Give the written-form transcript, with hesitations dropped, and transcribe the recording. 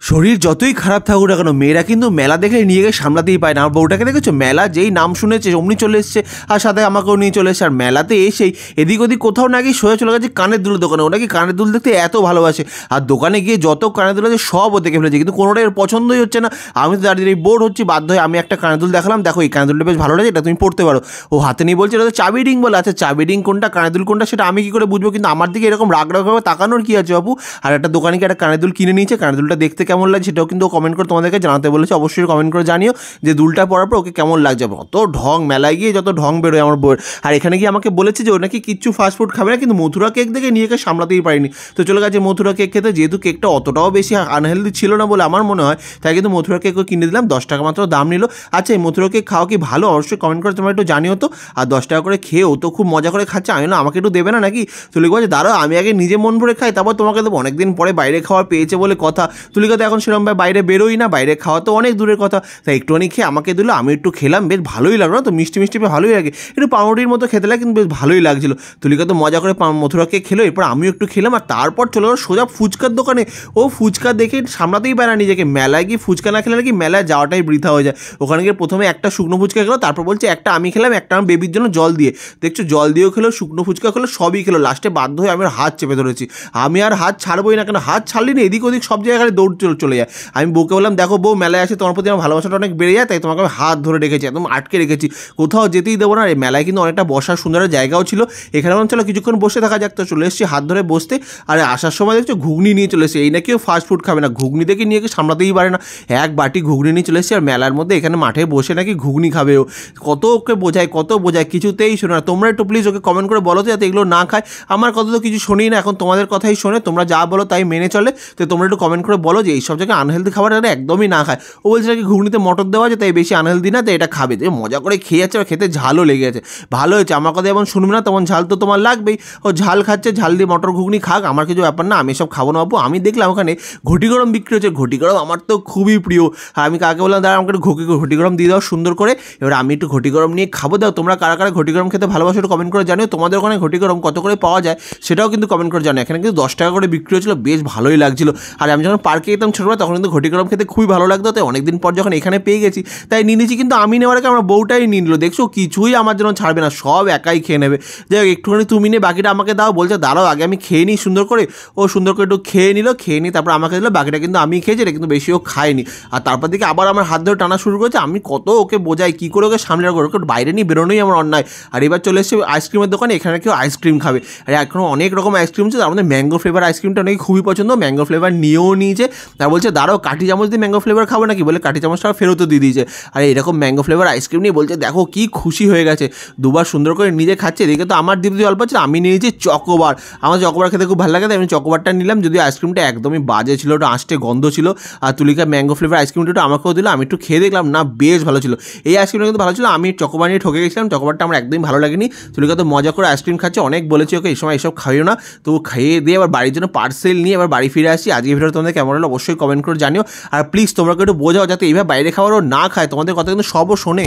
শরীর যতই খারাপ থাকুক না কেন মেয়েরা কিন্তু মেলা দেখে নিয়ে গিয়ে সামলাতেই পায় না। আমার বউটাকে দেখেছো, মেলা যেই নাম শুনেছে অমনি চলে এসছে, আর সাথে আমাকেও নিয়ে চলে এসছে। আর মেলাতে এসেই এদিক ওদিক কোথাও না গিয়ে সোজা চলে গেছে কানের দুলের দোকানে। ও নাকি কানের দুল দেখতে এত ভালোবাসে, আর দোকানে গিয়ে যত কানের দুল আছে সব ও দেখে ফেলেছে, কিন্তু কোনোটাই ওর পছন্দই হচ্ছে না। আমি তো দাঁড়িয়ে বোর হচ্ছি, বাধ্য হয়ে আমি একটা কানের দুল দেখালাম, দেখো এই কানের দুলটা বেশ ভালো লাগে, এটা তুমি পড়তে পারো। ও হাতে নিয়ে বলছে এটা তো চাবি রিং বলে। আচ্ছা চাবি রিং কোনটা কানের দুল কোনটা সেটা আমি কী করে বুঝবো? কিন্তু আমার দিকে এরকম রাগ রাগভাবে তাকানোর কী আছে বাবু? আর একটা দোকানে গিয়ে একটা কানের দুল কিনে নিয়েছে, কানের দুলটা দেখতে কেমন লাগে সেটাও কিন্তু কমেন্ট করে তোমাদেরকে জানাতে বলেছে। অবশ্যই কমেন্ট করে জানিও যে দুলটা পরার পর ওকে কেমন লাগছে। অত ঢং, মেলায় গিয়ে যত ঢং বেরোয় আমার বউয়ের। আর এখানে গিয়ে আমাকে বলেছে যে ও নাকি কিচ্ছু ফাস্টফুড খাবে না, কিন্তু মথুরা কেক দেখে নিয়ে সামলাতেই পারিনি, তো চলে গেছে মথুরা কেক খেতে। যেহেতু কেকটা অতটাও বেশি আনহেলদি ছিল না বলে আমার মনে হয়, তাই কিন্তু মথুরা কেকও কিনে দিলাম। 10 টাকা মাত্র দাম নিল। আচ্ছা এই মথুরা কেক খাওয়া কি ভালো? অবশ্যই কমেন্ট করে তোমরা একটু জানিও তো। আর 10 টাকা করে খেয়েও তো খুব মজা করে খাচ্ছে, আমি না আমাকে একটু দেবে না নাকি? তুলিকা বলছে দাঁড়াও আমি আগে নিজে মন ভরে খাই, তারপর তোমাকে দেবো। অনেকদিন পরে বাইরে খাওয়ার পেয়েছে বলে কথা। তুলিকা তো এখন সেরকমভাবে বাইরে বেরোই না, বাইরে খাওয়া তো অনেক দূরের কথা। তাই একটুখানি খেয়ে আমাকে দিল, আমি একটু খেলাম, বেশ ভালোই লাগলো না তো, মিষ্টি মিষ্টি বেশ ভালোই লাগে, একটু পাউরুটির মতো খেতে লাগে, কিন্তু বেশ ভালোই লাগছিলো। তুলিকা তো মজা করে মথুরা কেক খেলো, এরপর আমিও একটু খেলাম। আর তারপর চলে গেলো সোজা ফুচকার দোকানে। ও ফুচকা দেখে সামলাতেই পারে না নিজেকে, মেলায় গিয়ে ফুচকা না খেলে নাকি মেলায় যাওয়াটাই বৃথা হয়ে যায়। ওখানে গিয়ে প্রথমে একটা শুকনো ফুচকা খেলো, তারপর বলছে একটা আমি খেলাম, একটা আমার বেবির জন্য জল দিয়ে। দেখছো জল দিয়েও খেলো, শুকনো ফুচকা খেলো, সবই খেলো। লাস্টে বাধ্য হয়ে আমি হাত চেপে ধরেছি, আমি আর হাত ছাড়বোই না, কেন হাত ছাড়লি না এদিক ওদিক সব জায়গায় দৌড় চলে যায়। আমি বউকে বললাম দেখো বউ, মেলায় আসে তোমার প্রতি আমার ভালোবাসাটা অনেক বেড়ে যায়, তাই তোমাকে আমি হাত ধরে রেখেছি, একদম আটকে রেখেছি, কোথাও যেতেই দেবো না। এই মেলায় কিন্তু অনেকটা বসার সুন্দর জায়গাও ছিল, এখানে বললাম চলো কিছুক্ষণ বসে থাকা যাক। তো চলে এসেছি হাত ধরে বসতে। আর আসার সময় দেখছো ঘুগনি নিয়ে চলে এসেছে, এই না কেউ ফাস্ট ফুড খাবে না, ঘুগনি দেখে নিয়ে সামলাতেই পারে না। এক বাটি ঘুগনি নিয়ে চলে এসেছি, আর মেলার মধ্যে এখানে মাঠে বসে নাকি ঘুগনি খাবে ও। কত ওকে বোঝায়, কত বোঝায়, কিছুতেই শোনে না। তোমরা একটু প্লিজ ওকে কমেন্ট করে বলো তো যাতে এগুলো না খায়। আমার কথা তো কিছু শোনেই না, এখন তোমাদের কথাই শোনে, তোমরা যা বলো তাই মেনে চলে। তো তোমরা একটু কমেন্ট করে বলো যে এইসব জায়গায় আনহেলদি খাবার একদমই না খায়। ও বলছে নাকি ঘুগনিতে মটর দেওয়া আছে, তাই বেশি আনহেলদি না, তাই এটা খাবে। যে মজা করে খেয়ে যাচ্ছে, আর খেতে ঝালও লেগে গেছে। ভালো হয়েছে, আমার কথা যেমন শুনবে না তেমন ঝাল তো তোমার লাগবেই। ও ঝাল খাচ্ছে, ঝাল দিয়ে মটর ঘুগনি খাক, আমার কিছু ব্যাপার না, আমি সব খাবো না বাবু। আমি দেখলাম ওখানে ঘটি গরম বিক্রি হচ্ছে, ঘটি গরম আমার তো খুবই প্রিয়। আর আমি কাকে বললাম দাঁড়া আমাকে একটু ঘটি গরম দিয়ে দাও সুন্দর করে। এবার আমি একটু ঘটি গরম নিয়ে খাবো। দাও তোমরা কারা কারা ঘটি গরম খেতে ভালোবাসো একটু কমেন্ট করে জানিও। তোমাদের ওখানে ঘটি গরম কত করে পাওয়া যায় সেটাও কিন্তু কমেন্ট করে জানিও। এখানে কিন্তু 10 টাকা করে বিক্রি হচ্ছিলো, বেশ ভালোই লাগছিল। আর আমি যখন পার্কে যেতাম ছোটবেলা তখন কিন্তু ঘটি গরম খেতে খুবই ভালো লাগতো, তাই অনেকদিন পর যখন এখানে পেয়ে গেছি তাই নিয়ে নিয়েছি। কিন্তু আমি নেওয়ার আগে আমার বউটাই নিয়ে নিল, দেখছো কিছুই আমার জন্য ছাড়বে না, সব একাই খেয়ে নেবে। যাই হোক একটুখানি তুমি নিয়ে বাকিটা আমাকে দাও, বলছে দাঁড়াও আগে আমি খেয়ে নিই সুন্দর করে। ও সুন্দর করে একটু খেয়ে নিল, খেয়ে নিই তারপর আমাকে দিল, বাকিটা কিন্তু আমি খেয়েছি, এটা কিন্তু বেশিও খায়নি। আর তারপর দিকে আবার আমার হাত ধরে টানা শুরু করেছে, আমি কত ওকে বোঝাই, কী করে ওকে সামনে রাখবো, ওকে বাইরে নিয়ে বেরোনোই আমার অন্যায়। আর এবার চলে এসেছে আইসক্রিমের দোকানে, এখানে কেউ আইসক্রিম খাবে। আর এখনও অনেক রকম আইসক্রিম আছে, তার মধ্যে ম্যাঙ্গো ফ্লেভার আইসক্রিমটা নাকি খুবই পছন্দ, ম্যাঙ্গো ফ্লেভার নিয়েও নিয়েছে। তার বলছে দাঁড়াও কাঠি চামচ দিয়ে ম্যাঙ্গো ফ্লেভার খাবো নাকি, বলে কাঠি চামচটা ফেরতও দিয়ে দিয়েছে। আর এরকম ম্যাঙ্গো ফ্লেভার আইসক্রিম নিয়ে বলছে দেখো কি খুশি হয়ে গেছে, দুবার সুন্দর করে নিজে খাচ্ছে। এদিকে তো আমার দিদি অল্প আছে, আমি নিয়েছি চকোবার, আমার চকোবার খেতে খুব ভালো লাগে, তাই আমি চকোবারটা নিলাম। যদিও আইসক্রিমটা একদমই বাজে ছিল, ওটা আঁশটে গন্ধ ছিল। আর তুলিকা ম্যাঙ্গো ফ্লেভার আইসক্রিমটা আমাকেও দিল, আমি একটু খেয়ে দেখলাম, না বেশ ভালো ছিল, এই আইসক্রিমটা কিন্তু ভালো ছিল। আমি চকোবার নিয়ে ঠকে গেছিলাম, চকোবারটা আমার একদমই ভালো লাগেনি। তুলিকা তো মজা করে আইসক্রিম খাচ্ছে, অনেক বলেছি ওকে এই সময় এসব খাইও না, তো খেয়ে দিয়ে আবার বাড়ির জন্য পার্সেল নিয়ে আবার বাড়ি ফিরে আসি। আজকে ভিডিও তোমাদের কেমন হলো অবশ্যই কমেন্ট করে জানিও। আর প্লিজ তোমরা একটু বোঝাও যাতে এইভাবে বাইরে খাবারও না খায়, তোমাদের কথা কিন্তু সবও শোনে।